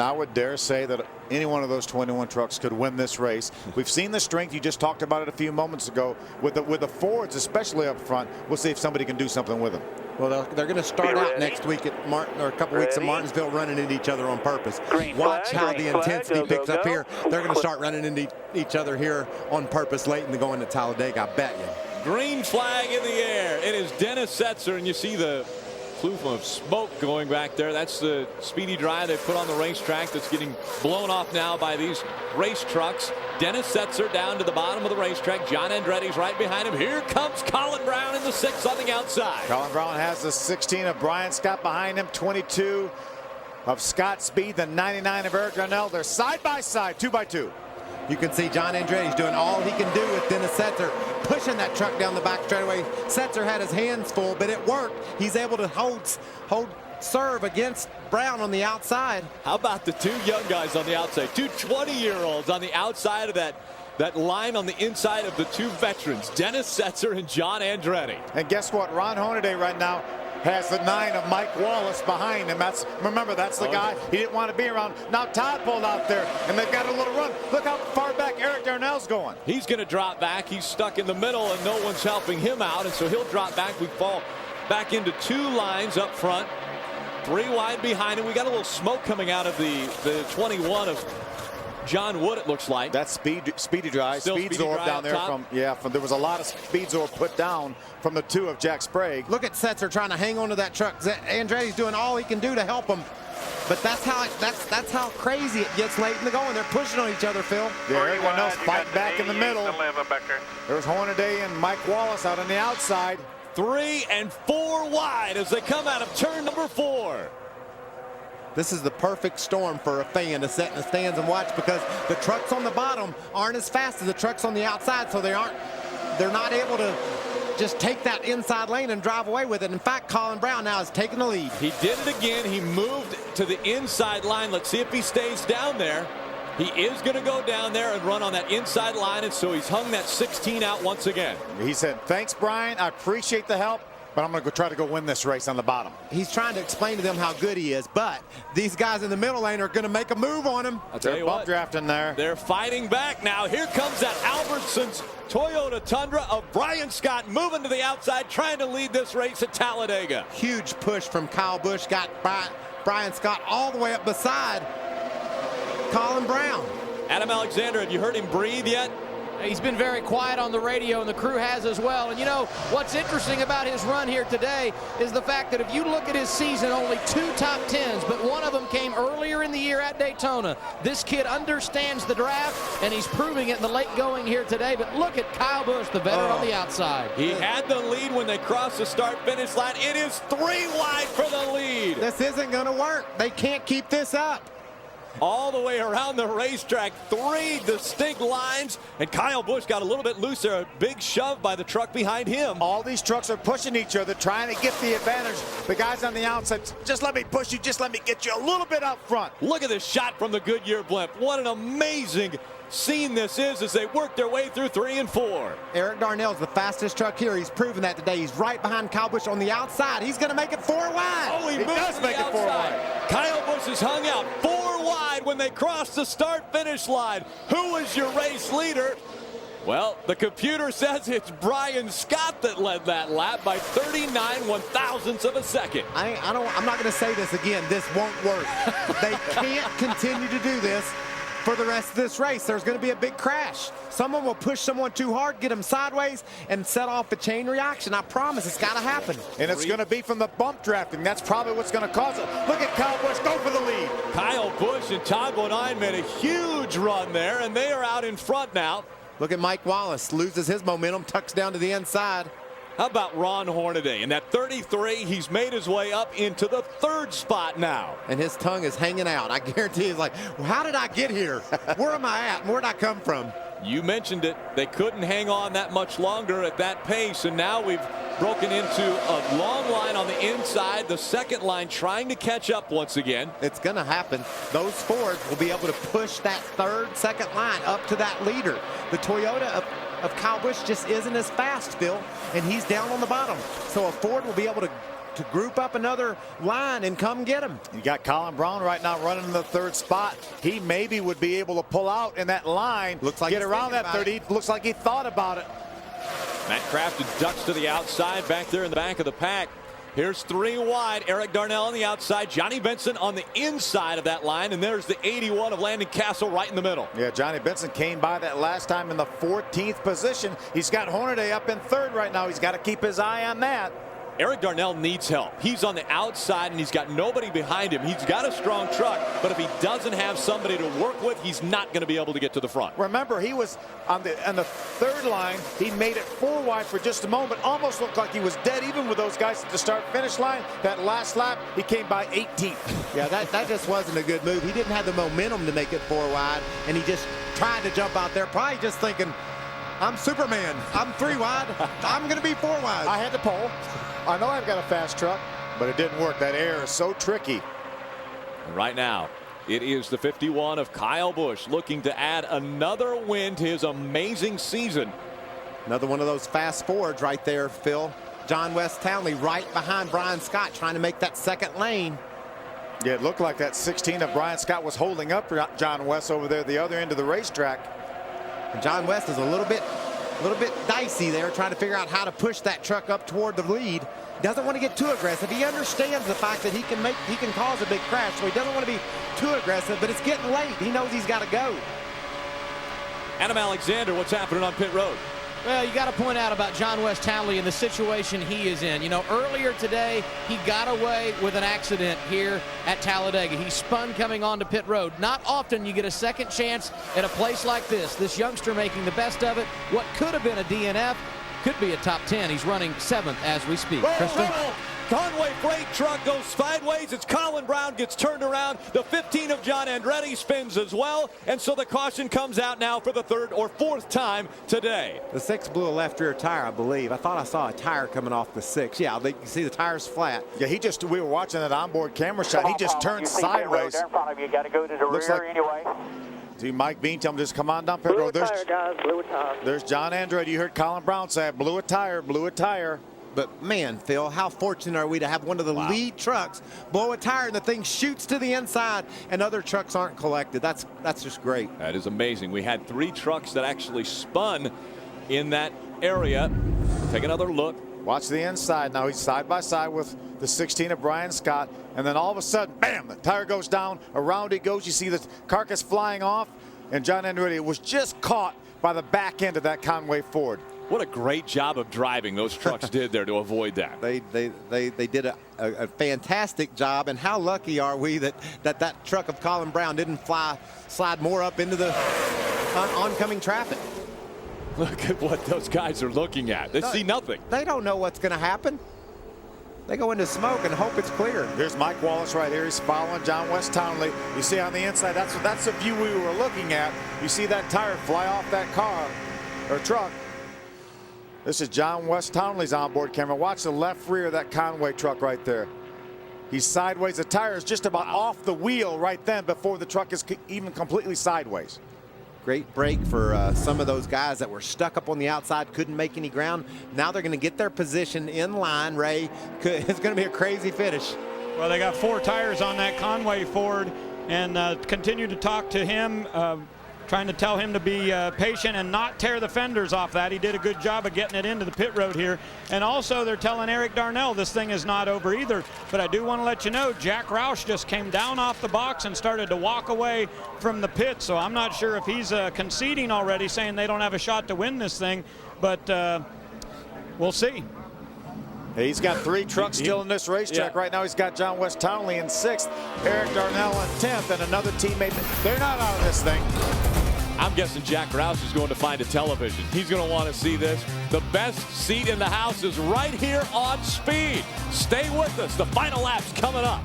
I would dare say that any one of those 21 trucks could win this race. We've seen the strength. You just talked about it a few moments ago with the Fords, especially up front. We'll see if somebody can do something with them. Well, they're going to start out next week at Martin, or a couple weeks at Martinsville, running into each other on purpose. Watch how the intensity picks up here. They're going to start running into each other here on purpose late in the going to Talladega, I bet you. Green flag in the air. It is Dennis Setzer, and you see the plume of smoke going back there. That's the speedy dry they put on the racetrack that's getting blown off now by these race trucks. Dennis Setzer down to the bottom of the racetrack. John Andretti's right behind him. Here comes Colin Braun in the 6 on the outside. Colin Braun has the 16 of Brian Scott behind him, 22 of Scott Speed, the 99 of Eric Darnell. They're side by side, 2 by 2. You can see John Andretti's doing all he can do with Dennis Setzer, pushing that truck down the back straightaway. Setzer had his hands full, but it worked. He's able to hold serve against Braun on the outside. How about the 2 young guys on the outside? 2 20-year-olds on the outside of that line on the inside of the 2 veterans, Dennis Setzer and John Andretti. And guess what? Ron Hornaday right now has the 9 of Mike Wallace behind him. Remember, that's the guy he didn't want to be around. Now Todd pulled out there, and they've got a little run. Look how far back Eric Darnell's going. He's going to drop back. He's stuck in the middle, and no one's helping him out, and so he'll drop back. We fall back into 2 lines up front, 3 wide behind him. We got a little smoke coming out of the 21 of John Wood, it looks like. That's speedy dry. Speed Zorb down there from there was a lot of Speed Zorb put down from the 2 of Jack Sprague. Look at Setzer trying to hang on to that truck. Andretti's doing all he can do to help him. But that's how crazy it gets late in the going. They're pushing on each other, Phil. Yeah, everyone else fighting back in the middle. There's Hornaday and Mike Wallace out on the outside. 3 and 4 wide as they come out of turn number 4. This is the perfect storm for a fan to sit in the stands and watch, because the trucks on the bottom aren't as fast as the trucks on the outside, so they're not able to just take that inside lane and drive away with it. In fact, Colin Braun now is taking the lead. He did it again. He moved to the inside line. Let's see if he stays down there. He is going to go down there and run on that inside line, and so he's hung that 16 out once again. He said, thanks, Brian. I appreciate the help, but I'm going to try to go win this race on the bottom. He's trying to explain to them how good he is, but these guys in the middle lane are going to make a move on him. They're bump drafting there. They're fighting back now. Here comes that Albertsons Toyota Tundra of Brian Scott moving to the outside, trying to lead this race at Talladega. Huge push from Kyle Busch got Brian Scott all the way up beside Colin Braun. Adam Alexander, have you heard him breathe yet? He's been very quiet on the radio, and the crew has as well. And you know, what's interesting about his run here today is the fact that if you look at his season, only 2 top 10s, but one of them came earlier in the year at Daytona. This kid understands the draft, and he's proving it in the late going here today. But look at Kyle Busch, the veteran on the outside. He had the lead when they crossed the start-finish line. It is 3 wide for the lead. This isn't going to work. They can't keep this up. All the way around the racetrack, 3 distinct lines, and Kyle Busch got a little bit loose there. A big shove by the truck behind him. All these trucks are pushing each other, trying to get the advantage. The guys on the outside, just let me push you, just let me get you a little bit out front. Look at this shot from the Goodyear blimp. What an amazing scene this is as they work their way through 3 and 4. Eric Darnell's the fastest truck here. He's proven that today. He's right behind Kyle Busch on the outside. He's going to make it 4 wide. Oh, he does make it 4 wide. Kyle Busch is hung out 4 wide when they cross the start-finish line. Who is your race leader? Well, the computer says it's Brian Scott that led that lap by 39 1/1000ths of a second. I'm not going to say this again. This won't work. They can't continue to do this for the rest of this race. There's going to be a big crash. Someone will push someone too hard, get them sideways, and set off a chain reaction. I promise it's got to happen. And it's going to be from the bump drafting. That's probably what's going to cause it. Look at Kyle Busch go for the lead. Kyle Busch and Todd Bodine made a huge run there, and they are out in front now. Look at Mike Wallace. Loses his momentum, tucks down to the inside. How about Ron Hornaday? In that 33, he's made his way up into the 3rd spot now. And his tongue is hanging out. I guarantee he's like, well, how did I get here? Where am I at? And where'd I come from? You mentioned it. They couldn't hang on that much longer at that pace, and now we've broken into a long line on the inside. The second line trying to catch up once again. It's going to happen. Those Fords will be able to push that second line up to that leader. The Toyota of Kyle Busch just isn't as fast, Phil, and he's down on the bottom. So a Ford will be able to to group up another line and come get him. You got Colin Braun right now running in the third spot. He maybe would be able to pull out in that line, looks like get around that 30. Looks like he thought about it. Matt Crafton ducks to the outside back there in the back of the pack. Here's 3 wide. Eric Darnell on the outside. Johnny Benson on the inside of that line. And there's the 81 of Landon Castle right in the middle. Yeah, Johnny Benson came by that last time in the 14th position. He's got Hornaday up in third right now. He's got to keep his eye on that. Eric Darnell needs help. He's on the outside and he's got nobody behind him. He's got a strong truck, but if he doesn't have somebody to work with, he's not going to be able to get to the front. Remember, he was on the third line. He made it 4 wide for just a moment. Almost looked like he was dead even with those guys at the start-finish line. That last lap, he came by 18th. Yeah, that just wasn't a good move. He didn't have the momentum to make it 4 wide, and he just tried to jump out there, probably just thinking, I'm Superman. I'm 3 wide. I'm going to be 4 wide. I had the pole. I know I've got a fast truck, but it didn't work. That air is so tricky. And right now, it is the 51 of Kyle Busch looking to add another win to his amazing season. Another one of those fast forwards right there, Phil. John West Townley right behind Brian Scott trying to make that second lane. Yeah, it looked like that 16 of Brian Scott was holding up John West over there at the other end of the racetrack. And John West is a little bit dicey there, trying to figure out how to push that truck up toward the lead. Doesn't want to get too aggressive. He understands the fact that he can cause a big crash, so he doesn't want to be too aggressive, but it's getting late. He knows he's got to go. Adam Alexander, what's happening on pit road? Well, you got to point out about John West Townley and the situation he is in. You know, earlier today, he got away with an accident here at Talladega. He spun coming onto pit road. Not often you get a second chance at a place like this. This youngster making the best of it. What could have been a DNF could be a top 10. He's running 7th as we speak. Kristen? Conway freight truck goes sideways. It's Colin Braun gets turned around. The 15 of John Andretti spins as well. And so the caution comes out now for the 3rd or 4th time today. The 6 blew a left rear tire, I believe. I thought I saw a tire coming off the 6. Yeah, you see the tire's flat. Yeah, we were watching that onboard camera shot. He just turned sideways. In front of you, got to go to the rear anyway. See Mike Bean tell him just come on down pit road. Blew a tire, guys. Blew a tire. There's John Andretti. You heard Colin Braun say, blew a tire, blew a tire. But man, Phil, how fortunate are we to have one of the lead trucks blow a tire and the thing shoots to the inside and other trucks aren't collected. That's just great. That is amazing. We had 3 trucks that actually spun in that area. Take another look. Watch the inside now. He's side by side with the 16 of Brian Scott. And then all of a sudden, bam, the tire goes down. Around it goes. You see the carcass flying off. And John Andretti was just caught by the back end of that Conway Ford. What a great job of driving those trucks did there to avoid that. They did a fantastic job, and how lucky are we that truck of Colin Braun didn't slide more up into the oncoming traffic. Look at what those guys are looking at. They see nothing. They don't know what's going to happen. They go into smoke and hope it's clear. Here's Mike Wallace right here. He's following John West Townley. You see on the inside, that's the view we were looking at. You see that tire fly off that car or truck. This is John West Townley's onboard camera. Watch the left rear of that Conway truck right there. He's sideways. The tire is just about off the wheel right then before the truck is even completely sideways. Great break for some of those guys that were stuck up on the outside, couldn't make any ground. Now they're going to get their position in line, Ray. It's going to be a crazy finish. Well, they got 4 tires on that Conway Ford and continue to talk to him, trying to tell him to be patient and not tear the fenders off that. He did a good job of getting it into the pit road here. And also they're telling Eric Darnell this thing is not over either. But I do want to let you know, Jack Roush just came down off the box and started to walk away from the pit. So I'm not sure if he's conceding already, saying they don't have a shot to win this thing. But we'll see. He's got 3 trucks still in this racetrack. Right now he's got John West Townley in 6th, Eric Darnell in 10th, and another teammate. They're not out of this thing. I'm guessing Jack Roush is going to find a television. He's going to want to see this. The best seat in the house is right here on Speed. Stay with us. The final lap's coming up.